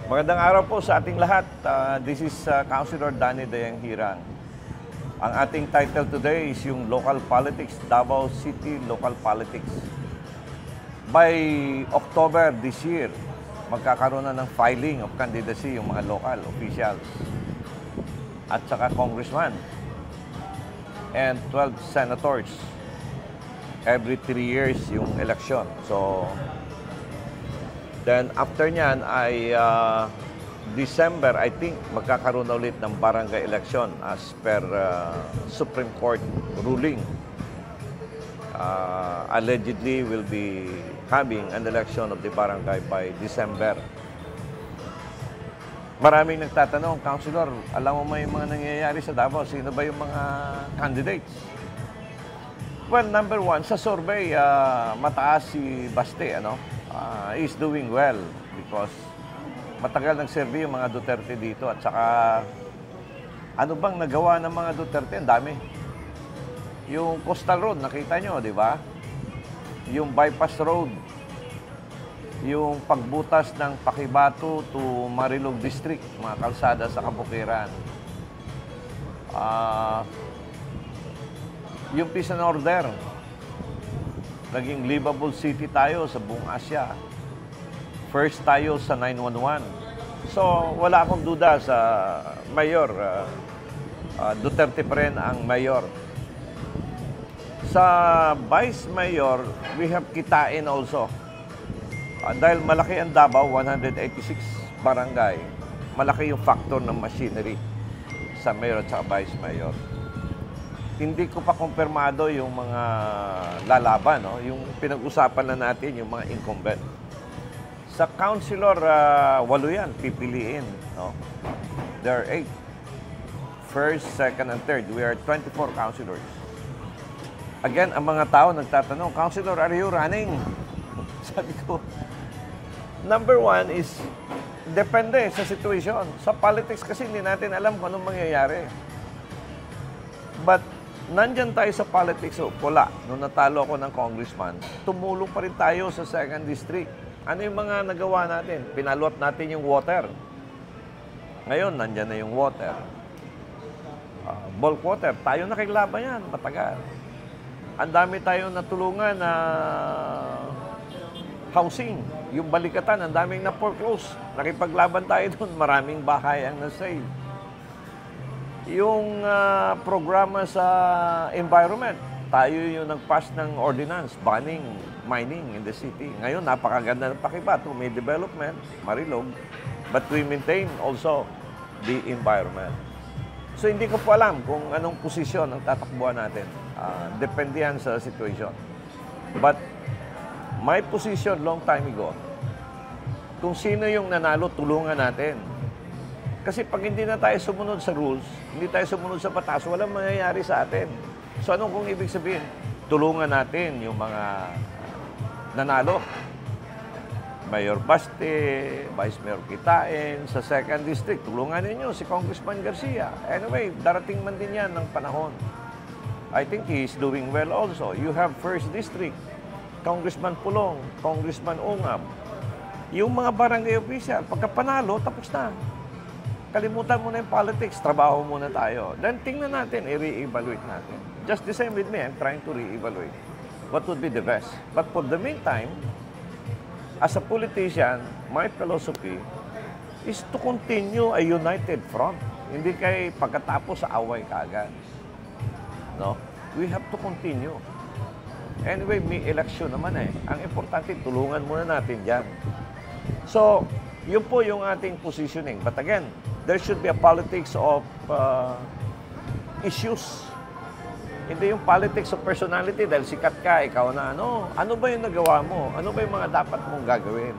Magandang araw po sa ating lahat. This is Councilor Danny Dayang Hirang. Ang ating title today is yung Local Politics, Davao City Local Politics. By October this year, magkakaroon na ng filing of candidacy yung mga local officials at saka congressman and 12 senators. Every 3 years yung election. So, then after nyan ay December, I think, magkakaroon na ulit ng barangay election as per Supreme Court ruling. Allegedly will be having an election of the barangay by December. Maraming nagtatanong, Councilor, alam mo may mga nangyayari sa Davao? Sino ba yung mga candidates? Well, number one, sa survey, mataas si Baste, ano? Is doing well because matagal nag-survey yung mga Duterte dito at saka ano bang nagawa ng mga Duterte? Ang dami. Yung Coastal Road, nakita nyo, di ba? Yung bypass road, yung pagbutas ng Pakibato to Marilog District, mga kalsada sa Kabukiran. Yung peace and order, naging livable city tayo sa buong Asia. First tayo sa 911. So, wala akong duda sa mayor. Duterte pa rin ang mayor. Sa vice mayor, we have Kitain also. Dahil malaki ang Davao, 186 barangay, malaki yung factor ng machinery sa mayor at sa vice mayor. Hindi ko pa kumpirmado yung mga lalaban, no? Yung pinag-usapan na natin, yung mga incumbent. Sa councilor, 8 yan, pipiliin. No? There are 8. First, second, and third. We are 24 councilors. Again, ang mga tao nagtatanong, Councilor, are you running? Sabi ko, number one is, depende sa situation. Sa politics kasi hindi natin alam kung anong mangyayari. But, nandyan tayo sa politics, pula. Nung natalo ako ng congressman, tumulong pa rin tayo sa 2nd District. Ano yung mga nagawa natin? Pinaluat natin yung water. Ngayon, nandyan na yung water. Bulk water. Tayo nakiklaban yan, matagal. Ang dami tayong natulungan na housing. Yung Balikatan, ang daming na-foreclose. Nakipaglaban tayo doon, maraming bahay ang nasave. Yung programa sa environment, tayo yung nag-pass ng ordinance, banning mining in the city. Ngayon, napakaganda ng Pakibato, may development, Marilog, but we maintain also the environment. So, hindi ko po alam kung anong posisyon ang tatakbuhan natin. Depende yan sa situation. But, my position long time ago, kung sino yung nanalo, tulungan natin. Kasi pag hindi na tayo sumunod sa rules, hindi tayo sumunod sa batas, walang mangyayari sa atin. So anong kung ibig sabihin? Tulungan natin yung mga nanalo. Mayor Baste, Vice Mayor Kitain, sa 2nd District, tulungan ninyo si Congressman Garcia. Anyway, darating man din yan ng panahon. I think he is doing well also. You have 1st District, Congressman Pulong, Congressman Ungab. Yung mga barangay official, pagka panalo, tapos na. Kalimutan mo na yung politics, trabaho muna tayo. Then tingnan natin, i-re-evaluate natin. Just the same with me, I'm trying to re-evaluate what would be the best. But for the meantime, as a politician, my philosophy is to continue a united front. Hindi kay pagkatapos sa away kaagad. No? We have to continue. Anyway, may election naman eh. Ang importante, tulungan muna natin dyan. So, yun po yung ating positioning. But again, there should be a politics of issues. Hindi yung politics of personality dahil sikat ka, ikaw na ano. Ano ba yung nagawa mo? Ano ba yung mga dapat mong gagawin?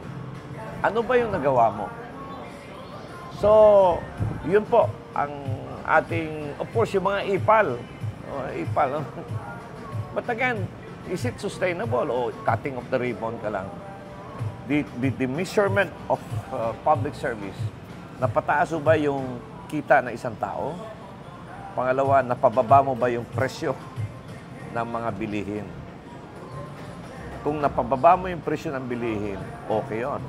Ano ba yung nagawa mo? So, yun po ang ating, of course, yung mga ipal. Ipal. But again, is it sustainable o cutting of the ribbon ka lang? The measurement of public service, napataas ba yung kita ng isang tao? Pangalawa, napababa mo ba yung presyo ng mga bilihin? Kung napababa mo yung presyo ng bilihin, okay yun.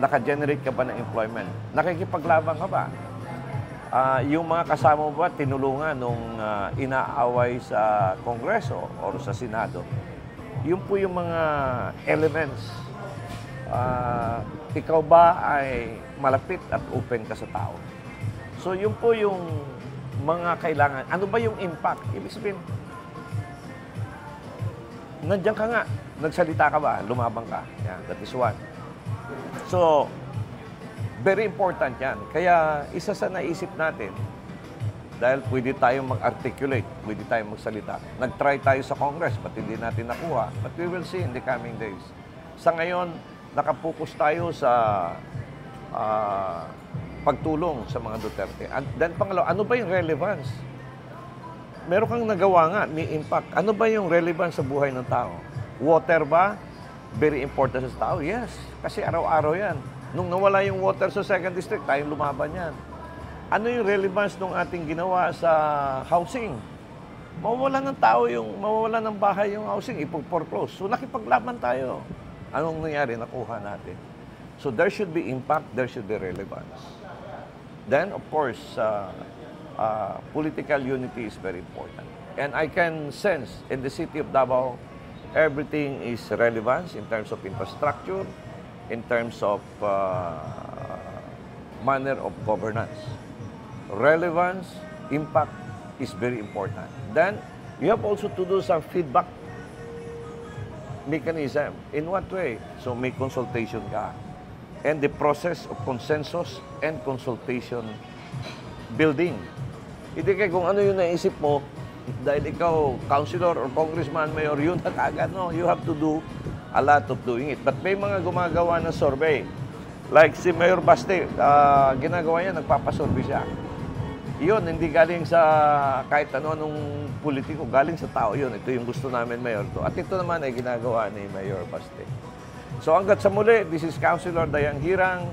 Naka-generate ka ba ng employment? Nakikipaglaban ka ba? Yung mga kasama mo ba tinulungan nung inaaway sa Kongreso o sa Senado? Yun po yung mga elements. Ikaw ba ay malapit at open ka sa tao? So yun po yung mga kailangan. Ano ba yung impact? Ibig sabihin, nandiyan ka nga, nagsalita ka ba, lumabang ka. Yan, that is one. So, very important yan. Kaya isa sa naisip natin, dahil pwede tayong mag-articulate, pwede tayong magsalita. Nag-try tayo sa Congress, but hindi natin nakuha. But we will see in the coming days. Sa ngayon, nakapokus tayo sa pagtulong sa mga Duterte. And then pangalawa, ano ba yung relevance? Meron kang nagawa nga, may impact. Ano ba yung relevance sa buhay ng tao? Water ba? Very important sa tao? Yes. Kasi araw-araw yan. Nung nawala yung water sa 2nd District, tayong lumaban yan. Ano yung relevance ng ating ginawa sa housing? Mawawala ng tao mawawala ng bahay yung housing, ipo-foreclose. So nakipaglaban tayo. Anong nangyari? Nakuha natin. So there should be impact, there should be relevance. Then, of course, political unity is very important. And I can sense in the city of Davao, everything is relevance in terms of infrastructure, in terms of manner of governance. Relevance, impact is very important. Then, you have also to do some feedback mechanism. In what way? So, may consultation ka. And the process of consensus and consultation building. Hindi kayo kung ano yung naisip mo, dahil ikaw, councilor or congressman, mayor, yun na kagad. No, you have to do a lot of doing it. But may mga gumagawa ng survey. Like si Mayor Baste, ginagawa niya, nagpapasurvey siya. Yun, hindi galing sa kahit anong politiko, galing sa tao yun. Ito yung gusto namin, Mayor. At ito naman ay ginagawa ni Mayor Baste. So hanggat sa muli, this is Councilor Dayang Hirang,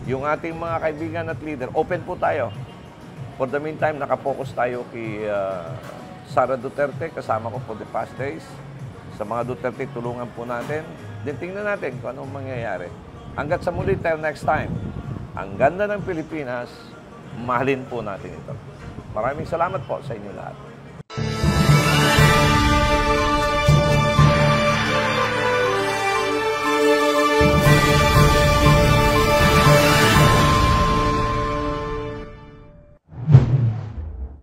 yung ating mga kaibigan at leader. Open po tayo. For the meantime, nakapokus tayo kay Sara Duterte, kasama ko for the past days. Sa mga Duterte, tulungan po natin. Then tingnan natin kung anong mangyayari. Hanggat sa muli, till next time. Ang ganda ng Pilipinas, mahalin po natin ito. Maraming salamat po sa inyo lahat.